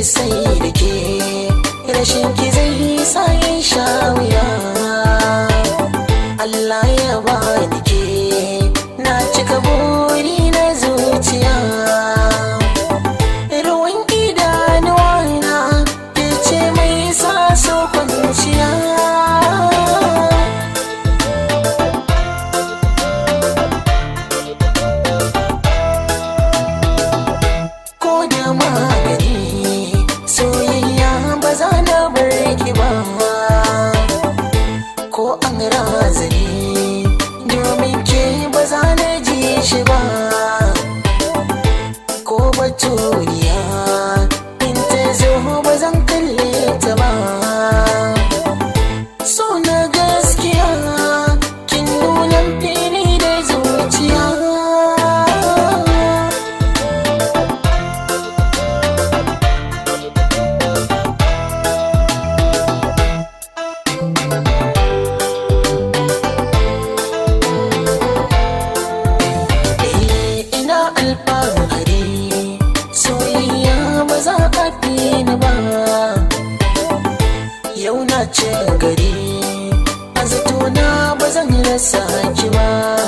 sai da ke rashin ki zai sa yin sha wuya. Allah ya ba ni ke na cika buri na zuciya. Ruwan idanuwa na ke ce mai sa so kwanciya. Ko da magani soyayya ba za na bar ki ba, ko an razani domin ke ba za na ji shi ba. Ko baturiya in ta zo ba zan kalle ta ba. So na gaskiya kin nuna fili da zuciya. Alfahari soyayya ba za a fi ni ba. Yau na ce gari a zato na ba zan rasa ki ba.